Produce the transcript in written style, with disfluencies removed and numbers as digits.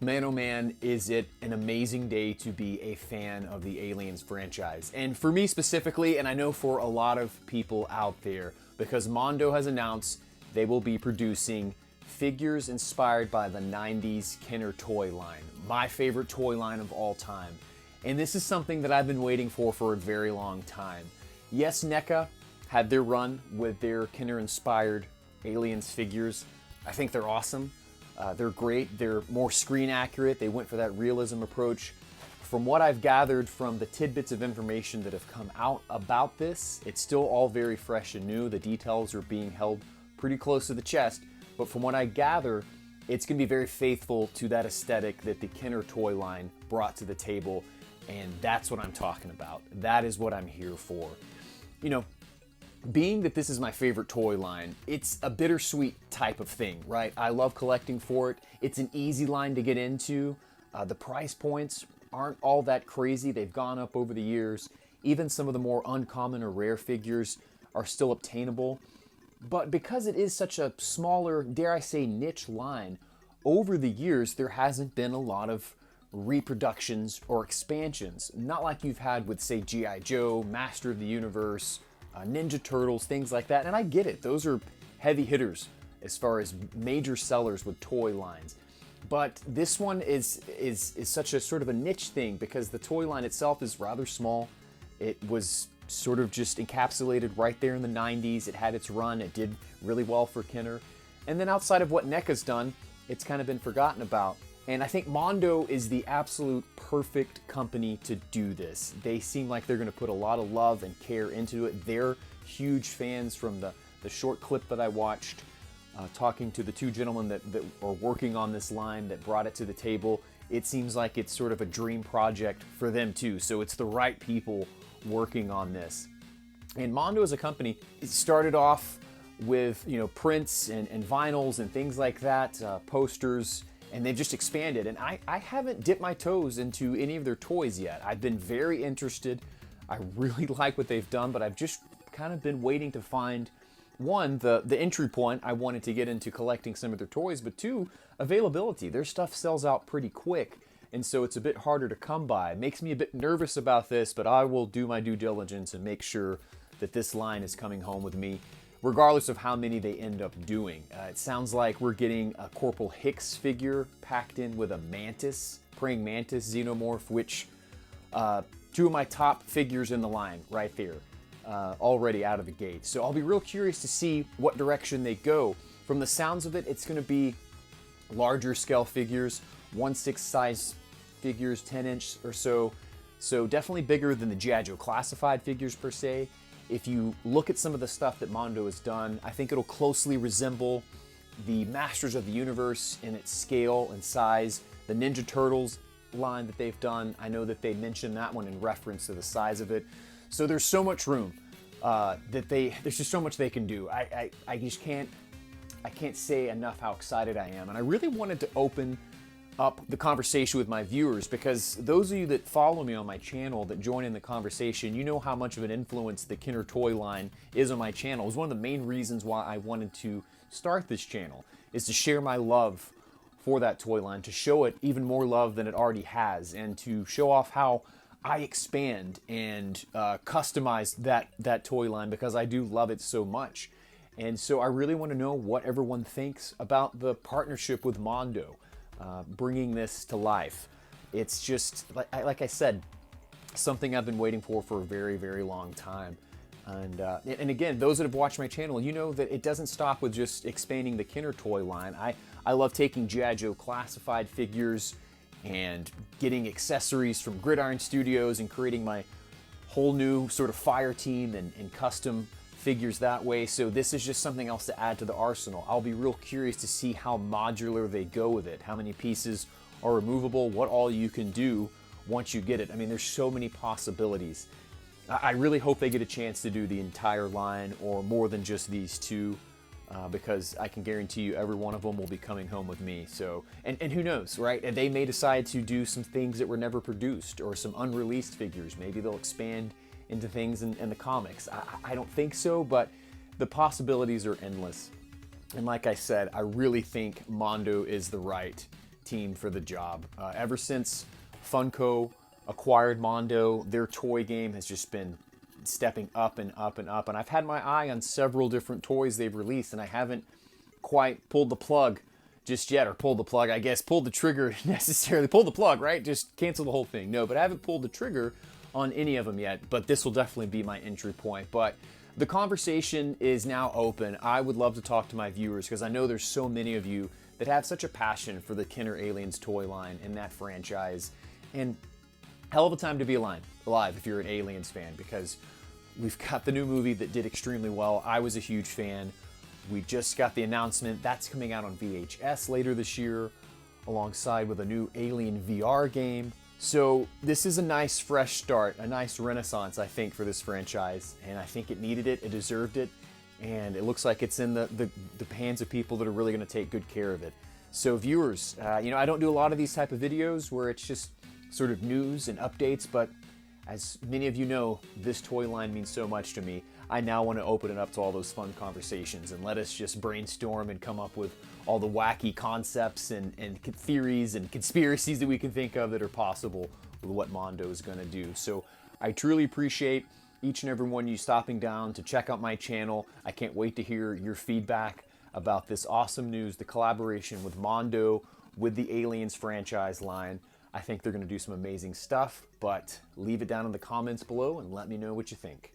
Man, oh man, is it an amazing day to be a fan of the Aliens franchise. And for me specifically, and I know for a lot of people out there, because Mondo has announced they will be producing figures inspired by the 90s Kenner toy line, my favorite toy line of all time. And this is something that I've been waiting for a very long time. Yes, NECA had their run with their Kenner-inspired Aliens figures. I think they're awesome. They're great. They're more screen accurate. They went for that realism approach. From what I've gathered from the tidbits of information that have come out about this, it's still all very fresh and new. The details are being held pretty close to the chest. But from what I gather, it's going to be very faithful to that aesthetic that the Kenner toy line brought to the table. And that's what I'm talking about. That is what I'm here for. You know, being that this is my favorite toy line, it's a bittersweet type of thing, right? I love collecting for it. It's an easy line to get into. The price points aren't all that crazy. They've gone up over the years. Even some of the more uncommon or rare figures are still obtainable. But because it is such a smaller, dare I say, niche line, over the years there hasn't been a lot of reproductions or expansions. Not like you've had with, say, G.I. Joe, Master of the Universe, Ninja Turtles, things like that. And I get it. Those are heavy hitters as far as major sellers with toy lines. But this one is such a sort of a niche thing because the toy line itself is rather small. It was sort of just encapsulated right there in the 90s. It had its run. It did really well for Kenner. And then outside of what NECA's done, it's kind of been forgotten about. And I think Mondo is the absolute perfect company to do this. They seem like they're going to put a lot of love and care into it. They're huge fans from the short clip that I watched, talking to the two gentlemen that are working on this line that brought it to the table. It seems like it's sort of a dream project for them too. So it's the right people working on this. And Mondo as a company, it started off with, you know, prints and vinyls and things like that, posters, and they've just expanded. And I haven't dipped my toes into any of their toys yet. I've been very interested. I really like what they've done, but I've just kind of been waiting to find, one, the entry point. I wanted to get into collecting some of their toys, but two, availability. Their stuff sells out pretty quick, and so it's a bit harder to come by. It makes me a bit nervous about this, but I will do my due diligence and make sure that this line is coming home with me, regardless of how many they end up doing. It sounds like we're getting a Corporal Hicks figure packed in with a mantis, praying mantis xenomorph, which two of my top figures in the line right there, already out of the gate. So I'll be real curious to see what direction they go. From the sounds of it, it's going to be larger scale figures, 1/6 size figures, 10-inch or so. So definitely bigger than the G.I. Joe classified figures per se. If you look at some of the stuff that Mondo has done, I think it'll closely resemble the Masters of the Universe in its scale and size. The Ninja Turtles line that they've done, I know that they mentioned that one in reference to the size of it. So there's so much room there's just so much they can do. I just can't say enough how excited I am. And I really wanted to open up the conversation with my viewers, because those of you that follow me on my channel, that join in the conversation, you know how much of an influence the Kenner toy line is on my channel. It was one of the main reasons why I wanted to start this channel, is to share my love for that toy line, to show it even more love than it already has, and to show off how I expand and customize that toy line, because I do love it so much. And so I really want to know what everyone thinks about the partnership with Mondo. Bringing this to life. It's just, like I said, something I've been waiting for a very, very long time. And again, those that have watched my channel, you know that it doesn't stop with just expanding the Kenner toy line. I love taking G.I. Joe classified figures and getting accessories from Gridiron Studios and creating my whole new sort of fire team and custom figures that way. So this is just something else to add to the arsenal. I'll be real curious to see how modular they go with it, how many pieces are removable, what all you can do once you get it. I mean, there's so many possibilities. I really hope they get a chance to do the entire line or more than just these two, because I can guarantee you every one of them will be coming home with me. So, and who knows, right? And they may decide to do some things that were never produced, or some unreleased figures. Maybe they'll expand into things in the comics. I don't think so, but the possibilities are endless. And like I said, I really think Mondo is the right team for the job. Ever since Funko acquired Mondo, their toy game has just been stepping up and up and up. And I've had my eye on several different toys they've released, and I haven't quite pulled the plug just yet, or pulled the plug, I guess, pulled the trigger necessarily. Pull the plug, right? Just cancel the whole thing. No, but I haven't pulled the trigger on any of them yet, but this will definitely be my entry point. But the conversation is now open. I would love to talk to my viewers because I know there's so many of you that have such a passion for the Kenner Aliens toy line and that franchise. And hell of a time to be alive if you're an Aliens fan, because we've got the new movie that did extremely well. I was a huge fan. We just got the announcement that's coming out on VHS later this year, alongside with a new Alien VR game. So this is a nice fresh start, a nice renaissance, I think, for this franchise, and I think it needed it, it deserved it, and it looks like it's in the hands of people that are really going to take good care of it. So viewers, I don't do a lot of these type of videos where it's just sort of news and updates, but as many of you know, this toy line means so much to me. I now want to open it up to all those fun conversations and let us just brainstorm and come up with all the wacky concepts and theories and conspiracies that we can think of that are possible with what Mondo is going to do. So I truly appreciate each and every one of you stopping down to check out my channel. I can't wait to hear your feedback about this awesome news, the collaboration with Mondo with the Aliens franchise line. I think they're going to do some amazing stuff, but leave it down in the comments below and let me know what you think.